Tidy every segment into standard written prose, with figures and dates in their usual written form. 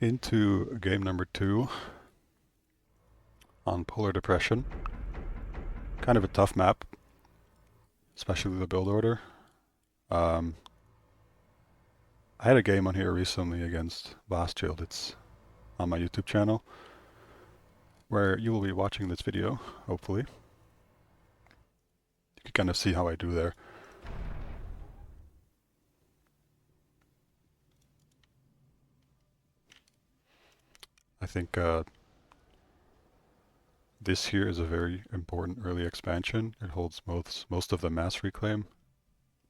Into game number 2 on Polar Depression. Kind of a tough map, especially the build order. I had a game on here recently against Officer-Jailbait. It's on my YouTube channel, where you will be watching this video, hopefully. You can kind of see how I do there. I think this here is a very important early expansion. It holds most of the mass reclaim,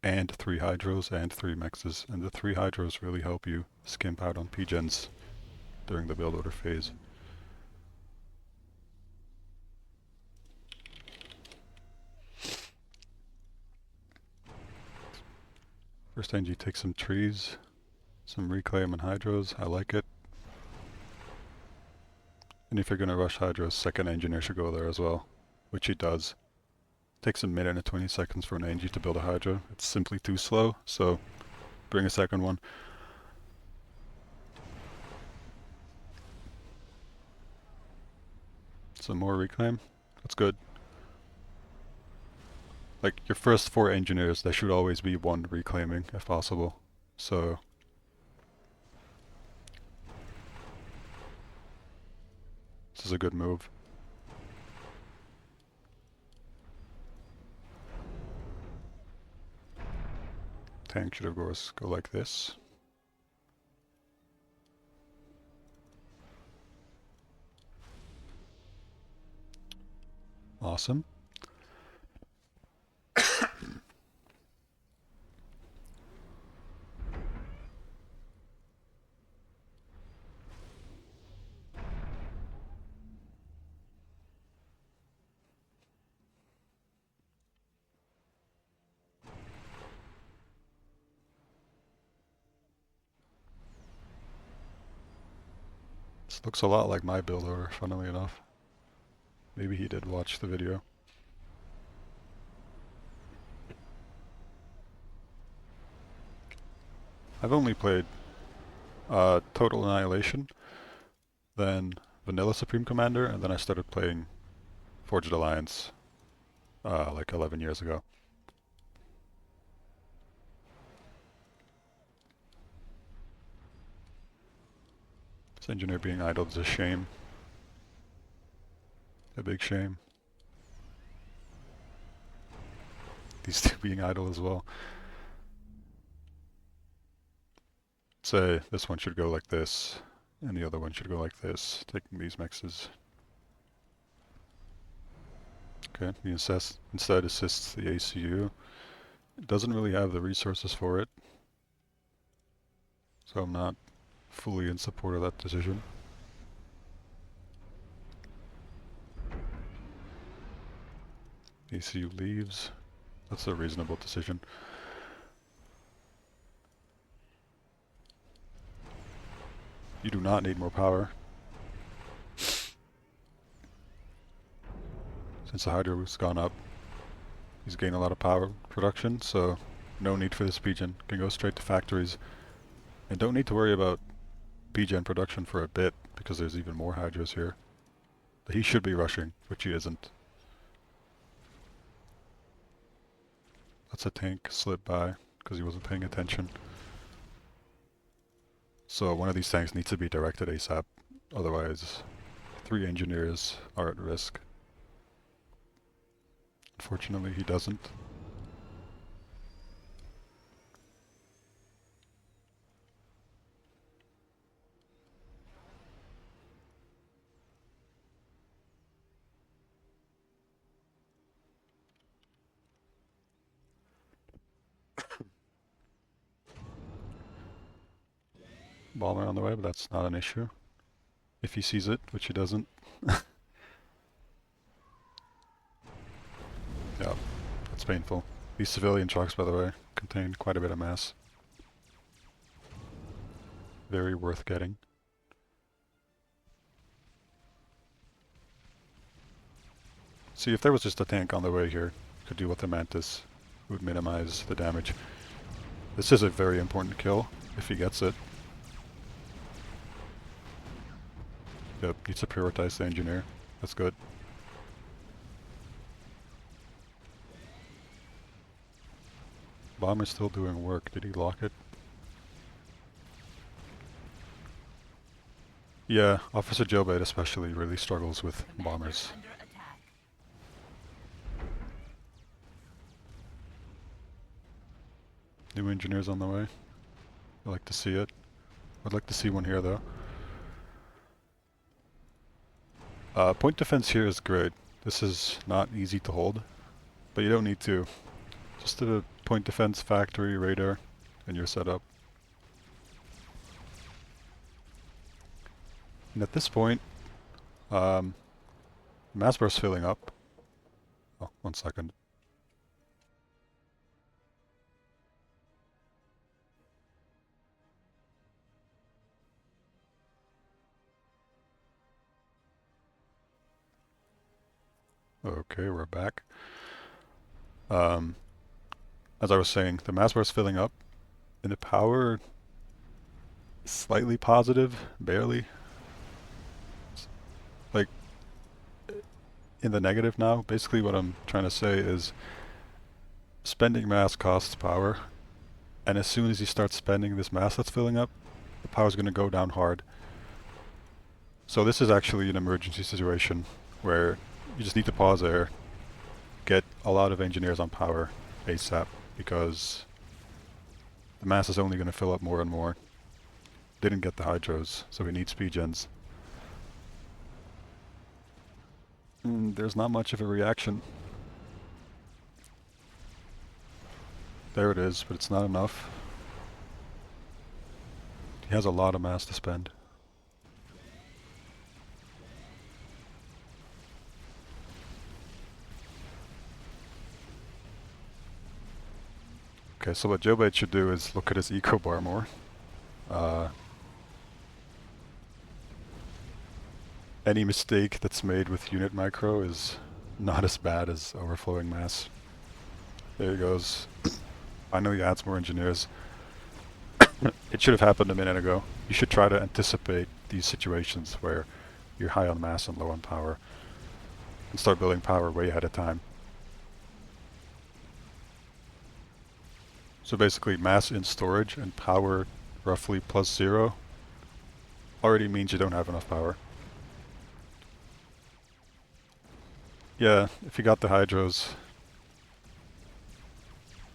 and 3 hydros and 3 mexes, and the 3 hydros really help you skimp out on P-gens during the build order phase. First NG takes some trees, some reclaim and hydros. I like it. And if you're going to rush hydros, second engineer should go there as well, which he does. Takes a minute and 20 seconds for an NG to build a hydro. It's simply too slow, so bring a second one. Some more reclaim. That's good. Like, your first 4 engineers, there should always be 1 reclaiming, if possible. So this is a good move. Tank should of course go like this. Awesome. This looks a lot like my build order, funnily enough. Maybe he did watch the video. I've only played Total Annihilation, then Vanilla Supreme Commander, and then I started playing Forged Alliance like 11 years ago. This engineer being idled is a shame. A big shame. These 2 being idle as well. Say this one should go like this, and the other one should go like this, taking these mexes. Okay, he instead assists the ACU. It doesn't really have the resources for it, so I'm not fully in support of that decision. ACU leaves. That's a reasonable decision. You do not need more power. Since the hydro has gone up, he's gained a lot of power production, so no need for this P-gen. Can go straight to factories. And don't need to worry about P-gen production for a bit, because there's even more hydros here. He should be rushing, which he isn't. That's a tank slip by, because he wasn't paying attention. So one of these tanks needs to be directed ASAP, otherwise 3 engineers are at risk. Unfortunately, he doesn't. Bomber on the way, but that's not an issue. If he sees it, which he doesn't. Yeah, that's painful. These civilian trucks, by the way, contain quite a bit of mass. Very worth getting. See, if there was just a tank on the way here, could deal with the Mantis, would minimize the damage. This is a very important kill, if he gets it. Yep, needs to prioritize the engineer. That's good. Bomber's still doing work. Did he lock it? Yeah, Officer-Jailbait especially really struggles with bombers. New engineers on the way. I'd like to see it. I'd like to see one here though. Point defense here is great. This is not easy to hold, but you don't need to. Just a point defense factory radar and you're set up. And at this point, mass burst filling up. Oh, 1 second. Okay, we're back. As I was saying, the mass burst filling up, and the power slightly positive, barely. It's like in the negative now. Basically what I'm trying to say is spending mass costs power, and as soon as you start spending this mass that's filling up, the power's going to go down hard. So this is actually an emergency situation where you just need to pause there, get a lot of engineers on power ASAP, because the mass is only going to fill up more and more. Didn't get the hydros, so we need speed gens. There's not much of a reaction. There it is, but it's not enough. He has a lot of mass to spend. Okay, so what Jailbait should do is look at his eco bar more. Any mistake that's made with unit micro is not as bad as overflowing mass. There he goes. I know he adds more engineers. It should have happened a minute ago. You should try to anticipate these situations where you're high on mass and low on power, and start building power way ahead of time. So basically mass in storage and power roughly +0 already means you don't have enough power. Yeah, if you got the hydros,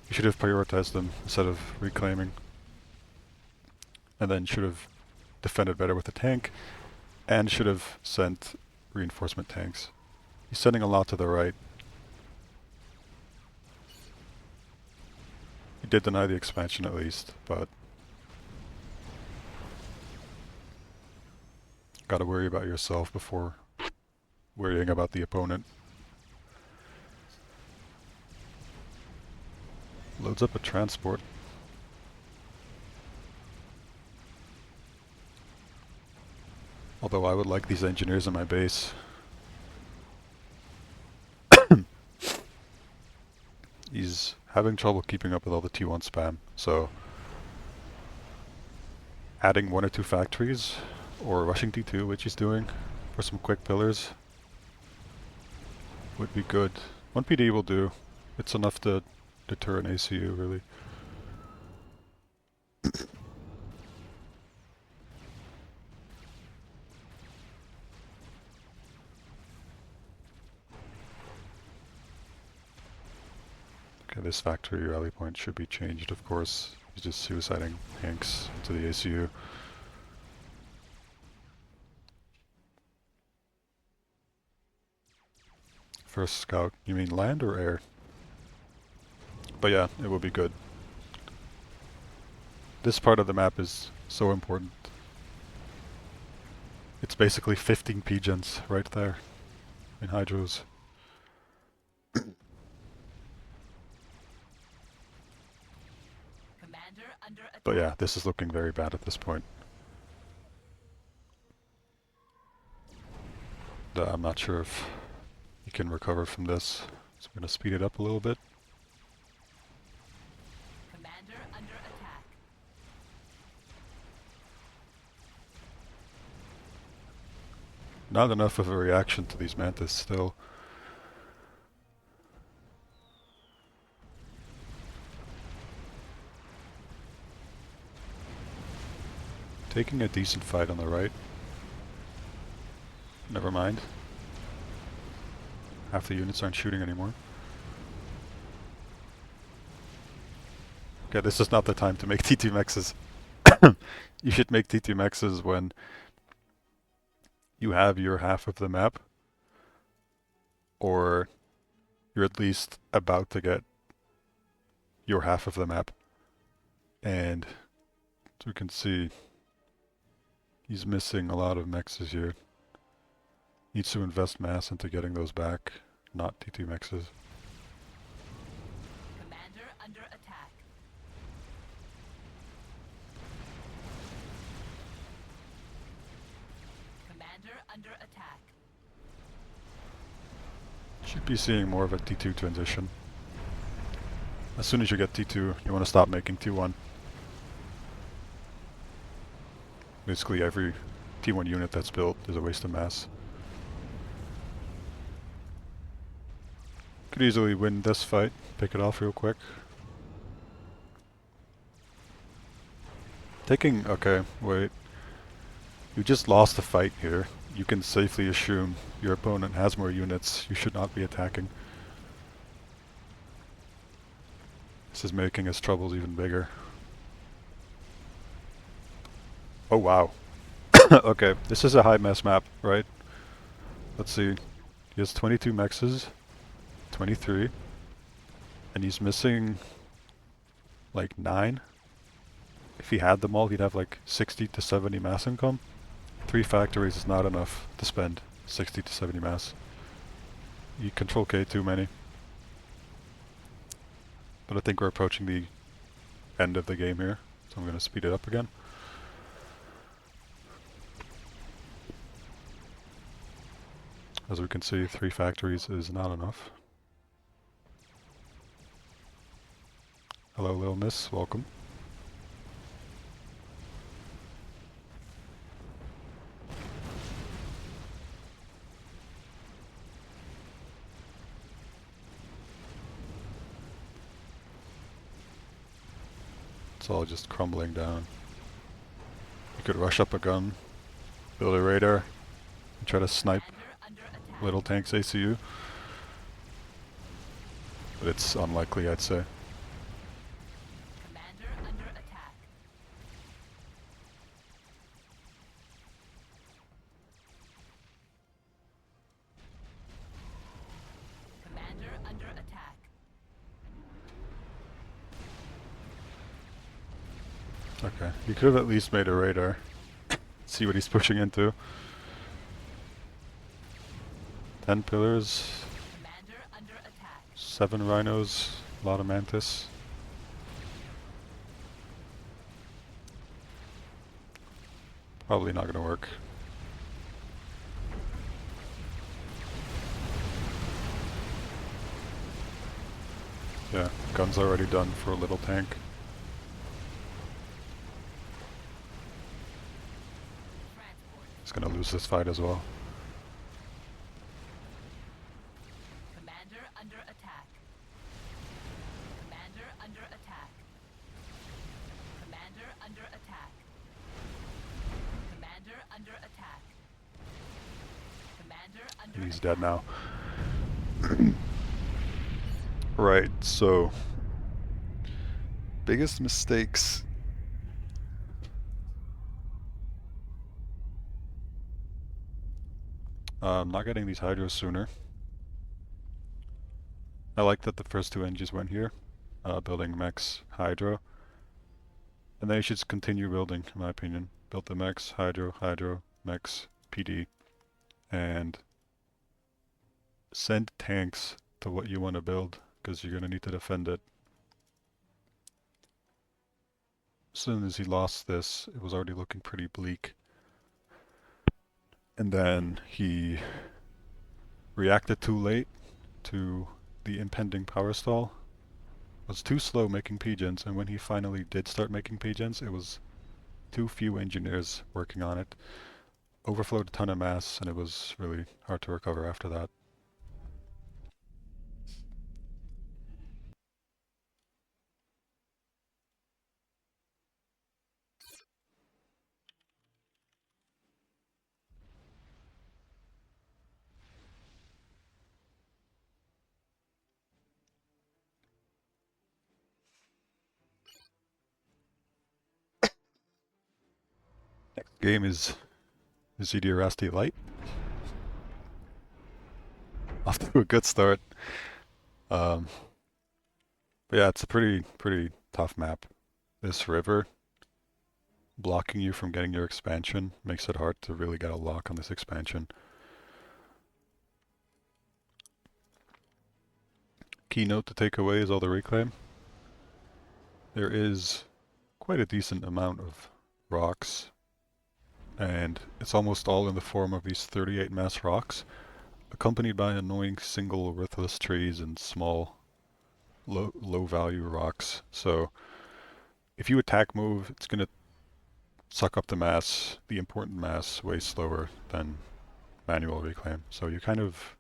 you should have prioritized them instead of reclaiming. And then should have defended better with the tank, and should have sent reinforcement tanks. He's sending a lot to the right. He did deny the expansion at least, but gotta worry about yourself before worrying about the opponent. Loads up a transport. Although I would like these engineers in my base. He's having trouble keeping up with all the T1 spam, so adding 1 or 2 factories, or rushing T2, which he's doing, for some quick pillars would be good. 1 PD will do. It's enough to deter an ACU, really. Okay, this factory rally point should be changed, of course. He's just suiciding Hanks to the ACU. First scout, you mean land or air? But yeah, it will be good. This part of the map is so important. It's basically 15 P-gens right there in hydros. But yeah, this is looking very bad at this point. I'm not sure if you can recover from this, so I'm going to speed it up a little bit. Commander under attack. Not enough of a reaction to these mantis still. Taking a decent fight on the right. Never mind. Half the units aren't shooting anymore. Okay, this is not the time to make T2 mexes. You should make T2 mexes when you have your half of the map, or you're at least about to get your half of the map. And as we can see, he's missing a lot of mexes here. Needs to invest mass into getting those back, not T2 mexes. Commander under attack. Commander under attack. Should be seeing more of a T2 transition. As soon as you get T2, you want to stop making T1. Basically every T1 unit that's built is a waste of mass. Could easily win this fight, pick it off real quick. Okay, wait. You just lost the fight here. You can safely assume your opponent has more units. You should not be attacking. This is making his troubles even bigger. Oh wow. Okay, this is a high mass map, right? Let's see. He has 22 mexes, 23, and he's missing like 9. If he had them all, he'd have like 60 to 70 mass income. 3 factories is not enough to spend 60 to 70 mass. You control K too many. But I think we're approaching the end of the game here, so I'm going to speed it up again. As we can see, 3 factories is not enough. Hello, little miss. Welcome. It's all just crumbling down. You could rush up a gun, build a radar, and try to snipe little tanks ACU. But it's unlikely, I'd say. Commander under attack. Commander under attack. Okay, you could have at least made a radar. See what he's pushing into. 10 pillars, Commander under attack. 7 rhinos, a lot of mantis. Probably not gonna work. Yeah, gun's already done for a little tank. Transport. He's gonna lose this fight as well. Commander under attack. Commander under attack. Commander under attack. Commander under attack. Commander under He's attack. dead now. Right, so biggest mistakes. Not getting these hydros sooner. I like that the first 2 engines went here, building mechs, hydro. And then you should continue building, in my opinion. Build the mechs, hydro, mechs, PD, and send tanks to what you want to build, because you're going to need to defend it. As soon as he lost this, it was already looking pretty bleak. And then he reacted too late to the impending power stall. Was too slow making P-gens, and when he finally did start making P-gens, it was too few engineers working on it. overflowed a ton of mass, and it was really hard to recover after that. Next game is ZD Light. Off to a good start. Um, but yeah, it's a pretty tough map. This river blocking you from getting your expansion makes it hard to really get a lock on this expansion. Keynote to take away is all the reclaim. There is quite a decent amount of rocks, and it's almost all in the form of these 38 mass rocks, accompanied by annoying single worthless trees and small low value rocks. So if you attack move, it's going to suck up the mass, the important mass, way slower than manual reclaim. So you kind of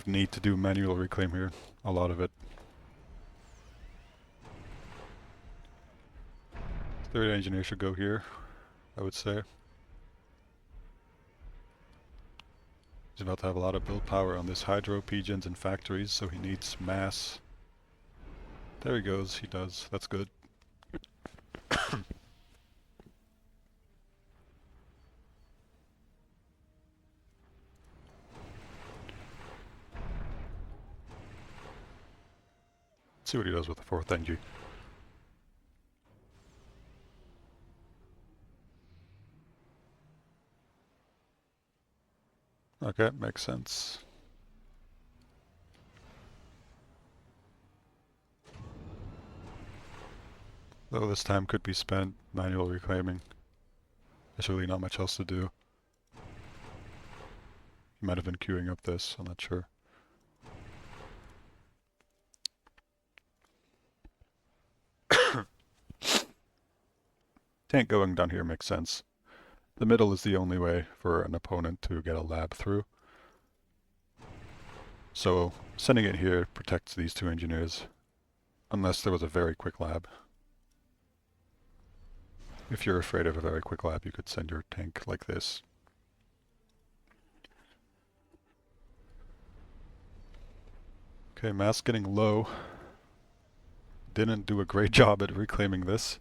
need to do manual reclaim here, a lot of it. Third engineer should go here, I would say. He's about to have a lot of build power on this hydro, pigeons, and factories, so he needs mass. There he goes, he does. That's good. Let's see what he does with the fourth NG. Okay, makes sense. Though this time could be spent manual reclaiming. There's really not much else to do. He might have been queuing up this, I'm not sure. Tank going down here makes sense. The middle is the only way for an opponent to get a lab through. So sending it here protects these two engineers, unless there was a very quick lab. If you're afraid of a very quick lab, you could send your tank like this. Okay, mass getting low. Didn't do a great job at reclaiming this.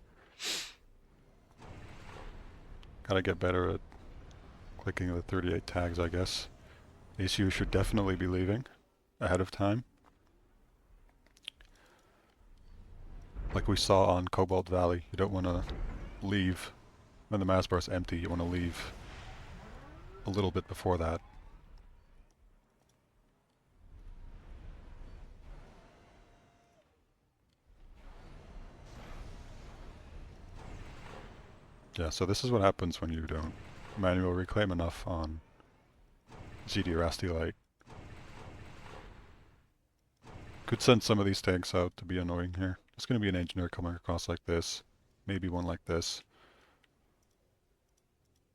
Gotta get better at clicking the 38 tags, I guess. ACU should definitely be leaving ahead of time. Like we saw on Cobalt Valley, you don't want to leave when the mass bar is empty. You want to leave a little bit before that. Yeah, so this is what happens when you don't manual reclaim enough on ZD Light. Could send some of these tanks out to be annoying here. There's going to be an engineer coming across like this, maybe one like this.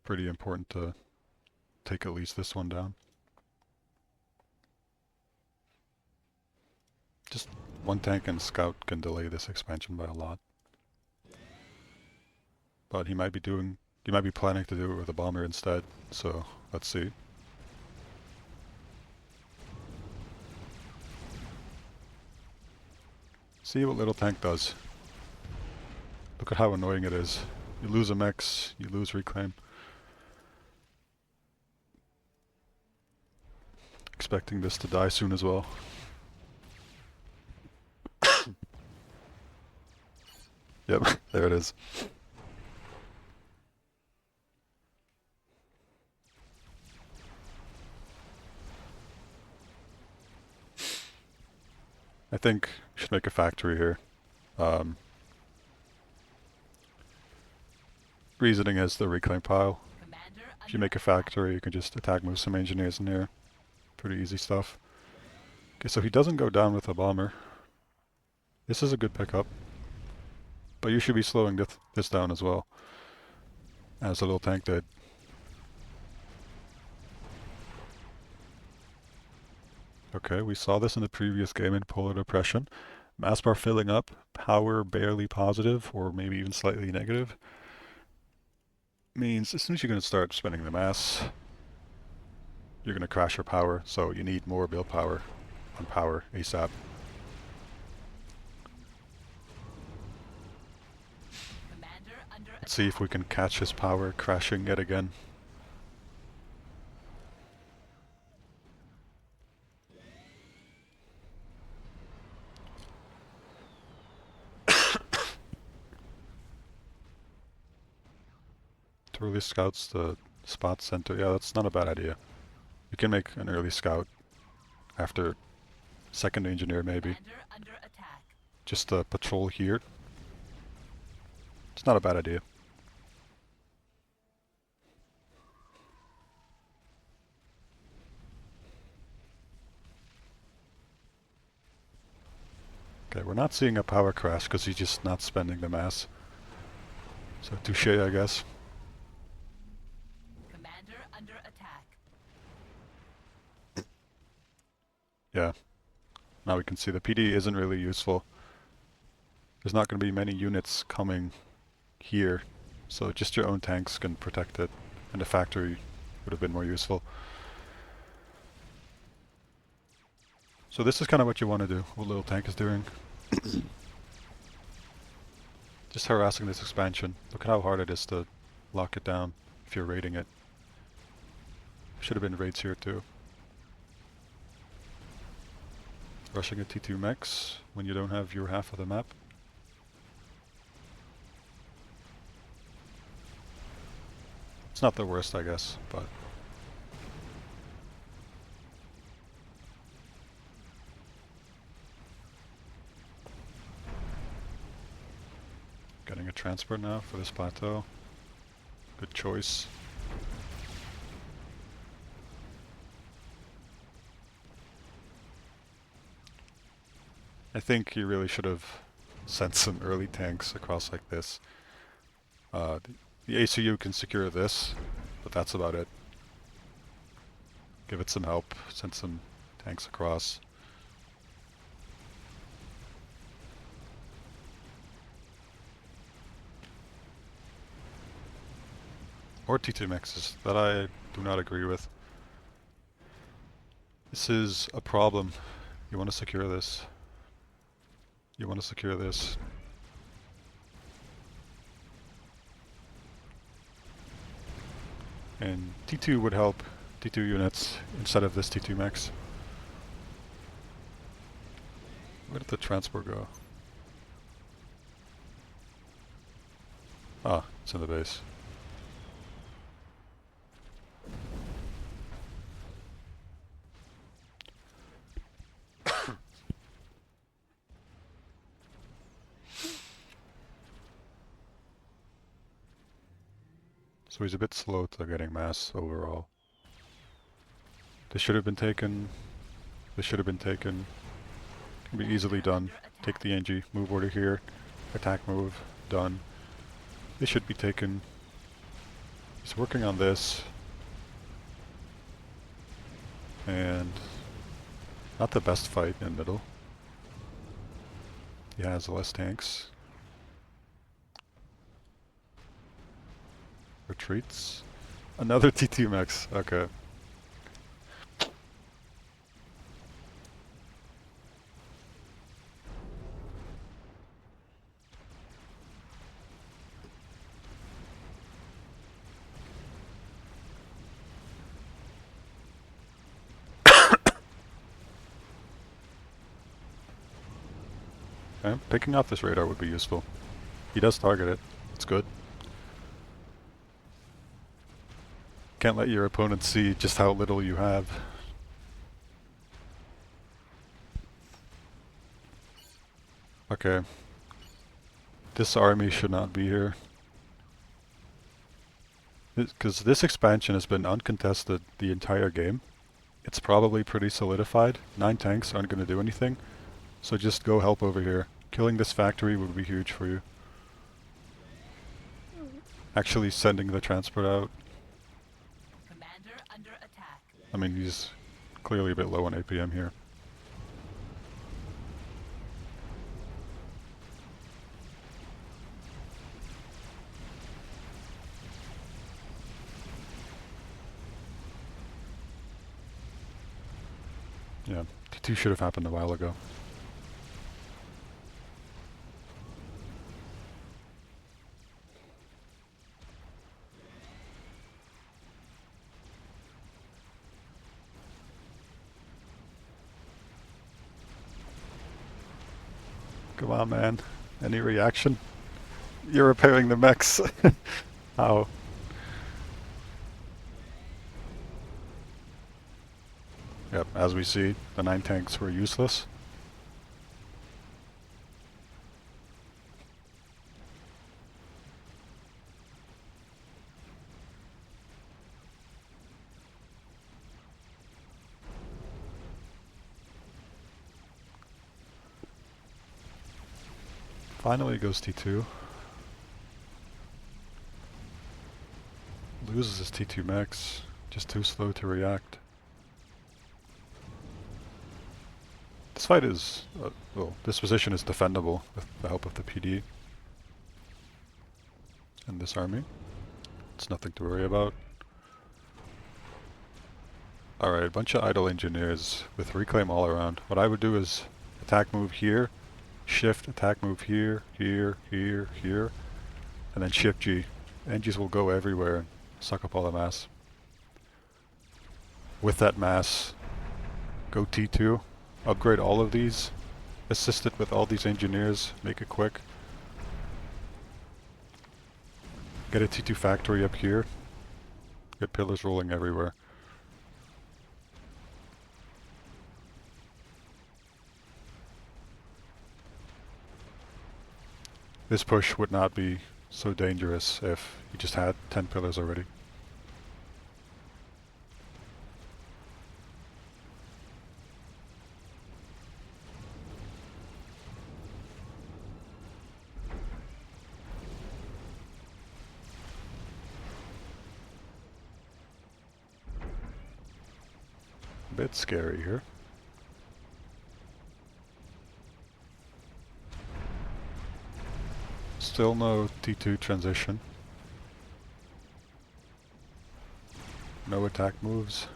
Pretty important to take at least this one down. Just one tank and scout can delay this expansion by a lot. But he might be planning to do it with a bomber instead, so let's see. See what little tank does. Look at how annoying it is. You lose a mech, you lose reclaim. Expecting this to die soon as well. Yep, there it is. I think we should make a factory here. Reasoning is the reclaim pile. If you make a factory, you can just attack move some engineers in here. Pretty easy stuff. Okay, so he doesn't go down with a bomber. This is a good pickup. But you should be slowing this down as well. as a little tank did. Okay, we saw this in the previous game in Polar Depression. Mass bar filling up, power barely positive, or maybe even slightly negative. Means as soon as you're going to start spending the mass, you're going to crash your power, so you need more build power on power ASAP. Commander under Let's see if we can catch his power crashing yet again. To early scouts the spot center. Yeah, that's not a bad idea. You can make an early scout after second engineer maybe. Commander under attack. Just a patrol here. It's not a bad idea. Okay, we're not seeing a power crash because he's just not spending the mass. So touche, I guess. Commander under attack. Yeah. Now we can see the PD isn't really useful. There's not going to be many units coming here, so just your own tanks can protect it, and the factory would have been more useful. So this is kind of what you want to do, what little tank is doing. Just harassing this expansion. Look at how hard it is to lock it down if you're raiding it. Should have been raids here too. Rushing a T2 mechs when you don't have your half of the map. It's not the worst, I guess, but getting a transport now for this plateau. Good choice. I think you really should have sent some early tanks across like this. The ACU can secure this, but that's about it. Give it some help, send some tanks across. Or T2 mexes, that I do not agree with. This is a problem. You want to secure this. You want to secure this. And T2 would help T2 units instead of this T2 mex. Where did the transport go? Ah, it's in the base. So he's a bit slow to getting mass overall. This should have been taken. This should have been taken. Can be easily done. Take the NG, move order here, attack move, done. This should be taken. He's working on this. And not the best fight in the middle. He has less tanks. Retreats. Another T2 max. Okay. Okay, picking off this radar would be useful. He does target it. It's good. Can't let your opponent see just how little you have. Okay. This army should not be here. Because this expansion has been uncontested the entire game. It's probably pretty solidified. 9 tanks aren't going to do anything. So just go help over here. Killing this factory would be huge for you. actually sending the transport out. Commander under attack. I mean, he's clearly a bit low on APM here. Yeah, T2 should have happened a while ago. Come on, man. Any reaction? You're repairing the mechs. How? Yep, as we see, the 9 tanks were useless. Finally goes T2. Loses his T2 mechs, just too slow to react. This fight is, well, this position is defendable with the help of the PD and this army. It's nothing to worry about. Alright, a bunch of idle engineers with reclaim all around. What I would do is attack move here, shift, attack move here, here, here, here, and then shift G. Engies will go everywhere and suck up all the mass. With that mass, go T2, upgrade all of these, assist it with all these engineers, make it quick. Get a T2 factory up here, get pillars rolling everywhere. This push would not be so dangerous if you just had 10 pillars already. A bit scary here. Still no T2 transition. No attack moves.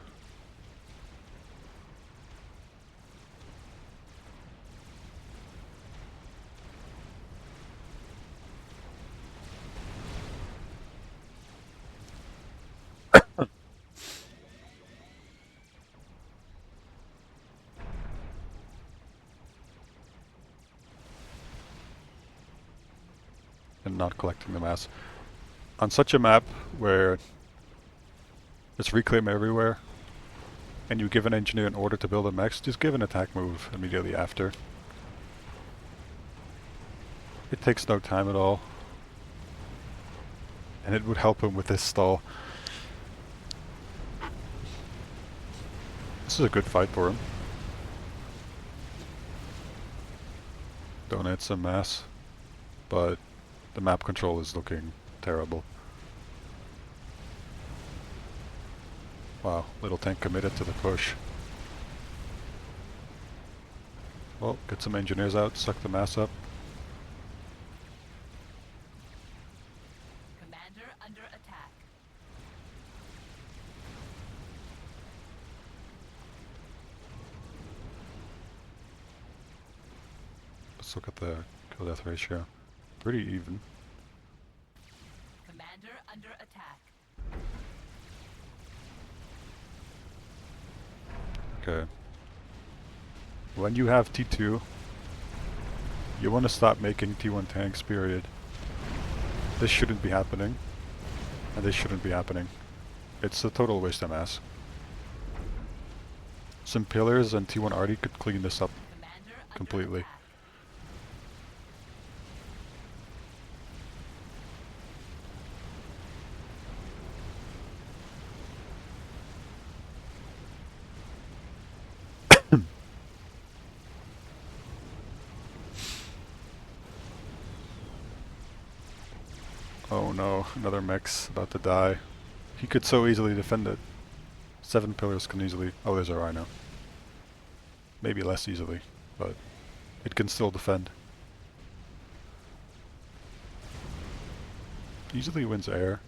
And not collecting the mass. On such a map where there's reclaim everywhere, and you give an engineer an order to build a mech, just give an attack move immediately after. It takes no time at all. And it would help him with this stall. This is a good fight for him. Donate some mass, but the map control is looking terrible. Wow, little tank committed to the push. Well, get some engineers out, suck the mass up. Commander under attack. Let's look at the kill death ratio. Pretty even. Commander under attack. Okay. When you have T2, you want to stop making T1 tanks, period. This shouldn't be happening. And this shouldn't be happening. It's a total waste of mass. Some pillars and T1 arty could clean this up Commander under completely. attack. Oh no, another mech's about to die. He could so easily defend it. 7 pillars can easily... Oh, there's a rhino. Maybe less easily, but it can still defend. Easily wins air.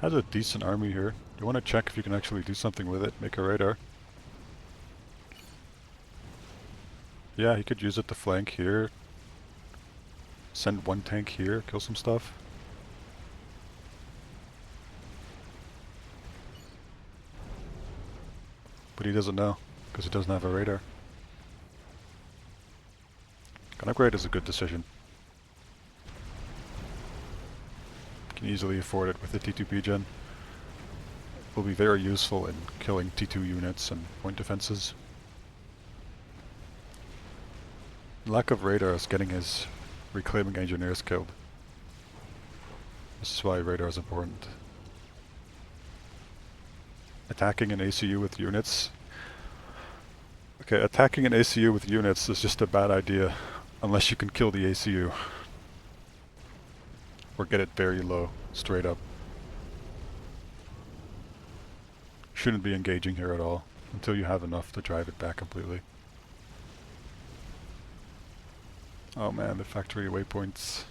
Has a decent army here. You want to check if you can actually do something with it, make a radar. Yeah, he could use it to flank here. Send one tank here, kill some stuff. But he doesn't know, because he doesn't have a radar. Gun upgrade is a good decision. Can easily afford it with the T2P gen. Will be very useful in killing T2 units and point defenses. Lack of radar is getting his reclaiming engineers killed. This is why radar is important. Attacking an ACU with units. Okay, attacking an ACU with units is just a bad idea unless you can kill the ACU. Or get it very low, straight up. Shouldn't be engaging here at all until you have enough to drive it back completely. Oh man, the factory waypoints.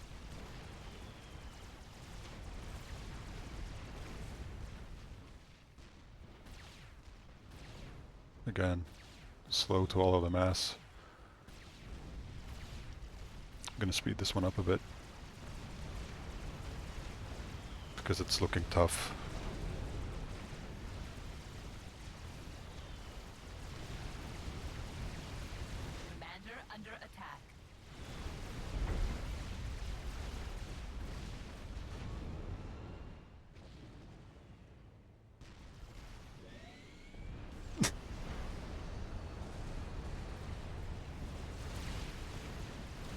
Again, slow to all of the mass. I'm gonna speed this one up a bit because it's looking tough. Commander under attack.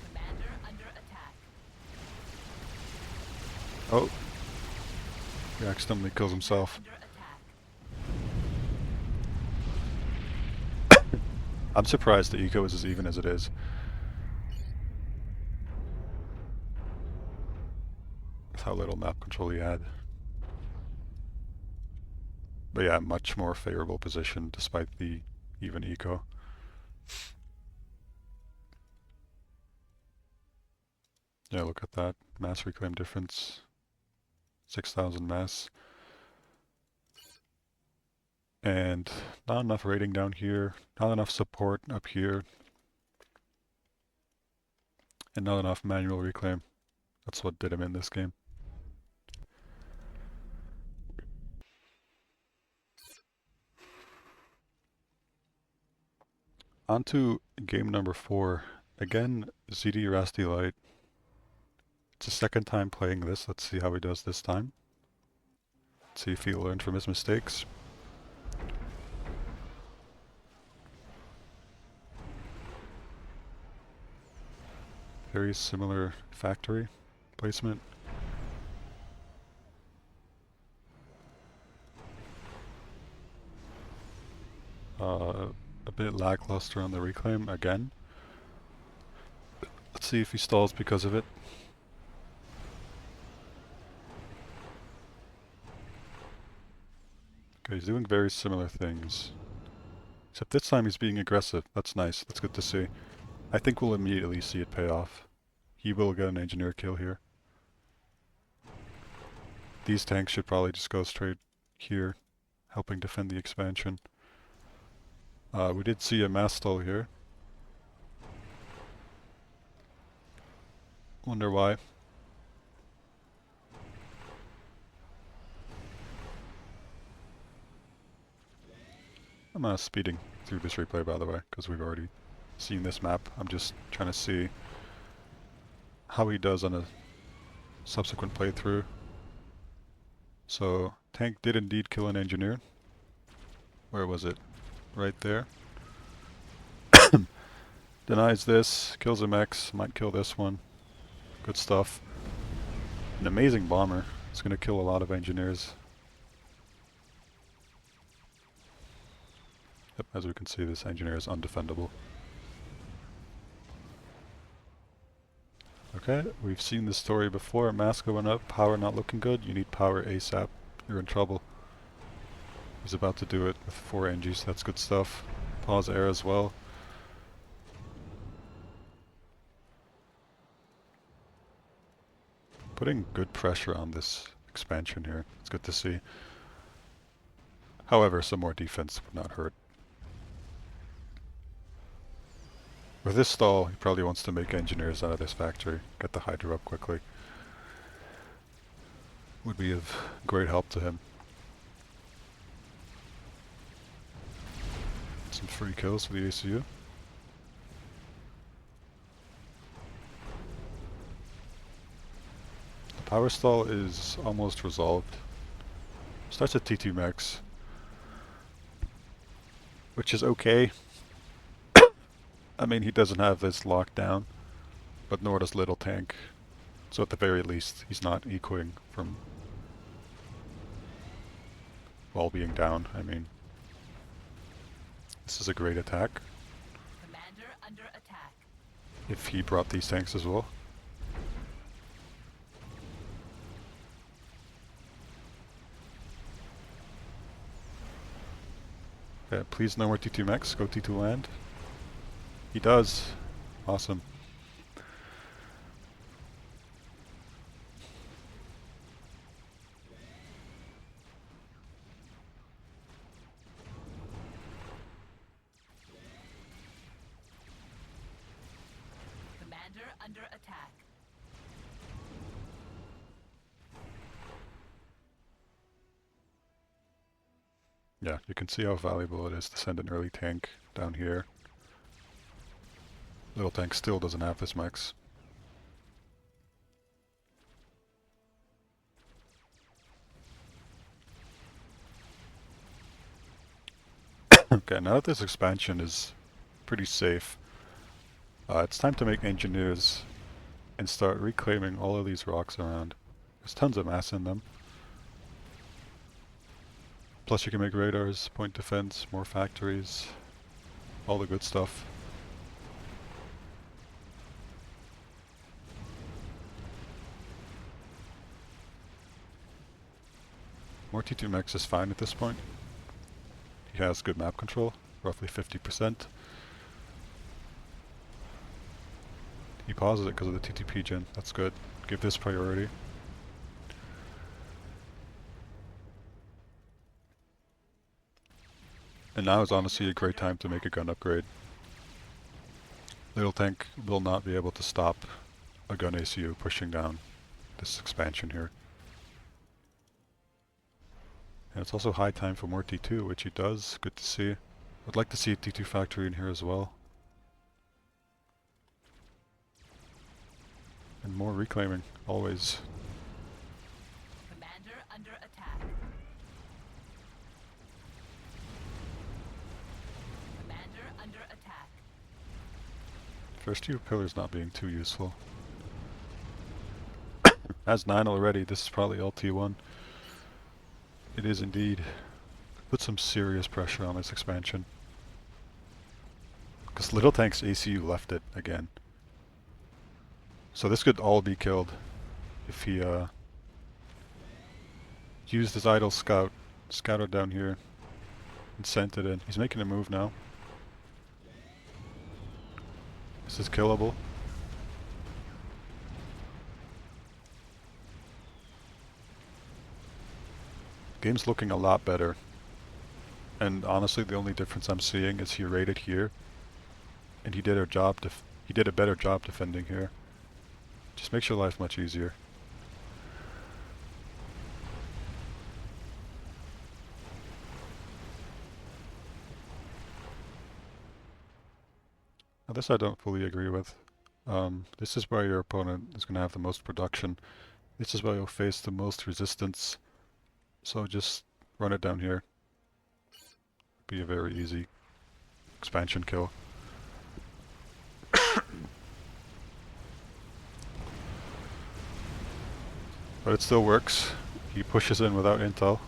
Commander under attack. Oh! He accidentally kills himself. Under attack. I'm surprised the eco is as even as it is. With how little map control he had. But yeah, much more favorable position despite the even eco. Yeah, look at that. Mass reclaim difference. 6,000 mass. And not enough rating down here. Not enough support up here. And not enough manual reclaim. That's what did him in this game. On to game number 4. Again, ZD Rasty Light. It's the second time playing this. Let's see how he does this time. Let's see if he learned from his mistakes. Very similar factory placement. A bit lackluster on the reclaim again. Let's see if he stalls because of it. Okay, he's doing very similar things. Except this time he's being aggressive. That's nice. That's good to see. I think we'll immediately see it pay off. He will get an engineer kill here. These tanks should probably just go straight here, helping defend the expansion. We did see a mass stall here. Wonder why. I'm speeding through this replay, by the way, because we've already seen this map. I'm just trying to see how he does on a subsequent playthrough. So, tank did indeed kill an engineer. Where was it? Right there. Denies this, kills a mech, might kill this one. Good stuff. An amazing bomber. It's going to kill a lot of engineers. Yep, as we can see, this engineer is undefendable. Okay, we've seen this story before. Mass going up, power not looking good. You need power ASAP. You're in trouble. He's about to do it with 4 NGs. That's good stuff. Pause air as well. Putting good pressure on this expansion here. It's good to see. However, some more defense would not hurt. With this stall, he probably wants to make engineers out of this factory. Get the Hydra up quickly. Would be of great help to him. Some free kills for the ACU. The power stall is almost resolved. Starts at T2 max, which is okay. I mean, he doesn't have this locked down, but nor does Little Tank. So at the very least, he's not ecoing from while being down. I mean, this is a great attack. Commander under attack. If he brought these tanks as well. Yeah, please no more T2 max, go T2 land. He does. Awesome. Commander under attack. Yeah, you can see how valuable it is to send an early tank down here. Little tank still doesn't have this max. Okay, now that this expansion is pretty safe, it's time to make engineers and start reclaiming all of these rocks around. There's tons of mass in them. Plus you can make radars, point defense, more factories, all the good stuff. More T2 max is fine at this point. He has good map control, roughly 50%. He pauses it because of the TTP gen, that's good. Give this priority. And now is honestly a great time to make a gun upgrade. Little tank will not be able to stop a gun ACU pushing down this expansion here. And it's also high time for more T2, which he does. Good to see. I'd like to see a T2 factory in here as well. And more reclaiming, always. Commander under attack. Commander under attack. First few pillars not being too useful. Has 9 already, this is probably LT1. It is indeed. Put some serious pressure on this expansion. Because Little Tank's ACU left it again. So this could all be killed if he used his idle scout, scouted down here, and sent it in. He's making a move now. This is killable. Game's looking a lot better. And honestly, the only difference I'm seeing is he raided here, and he did a better job defending here. Just makes your life much easier. Now this I don't fully agree with. This is where your opponent is going to have the most production. This is where you'll face the most resistance. So just run it down here. Be a very easy expansion kill. But it still works. He pushes in without intel.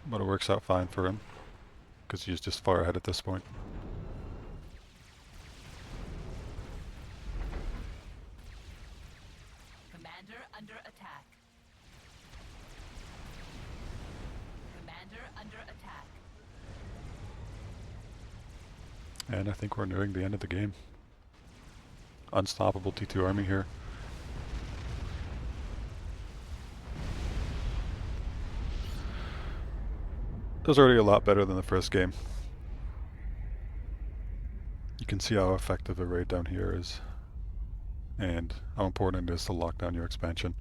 But it works out fine for him, because he's just far ahead at this point. And I think we're nearing the end of the game. Unstoppable T2 army here. That was already a lot better than the first game. You can see how effective a raid down here is, and how important it is to lock down your expansion.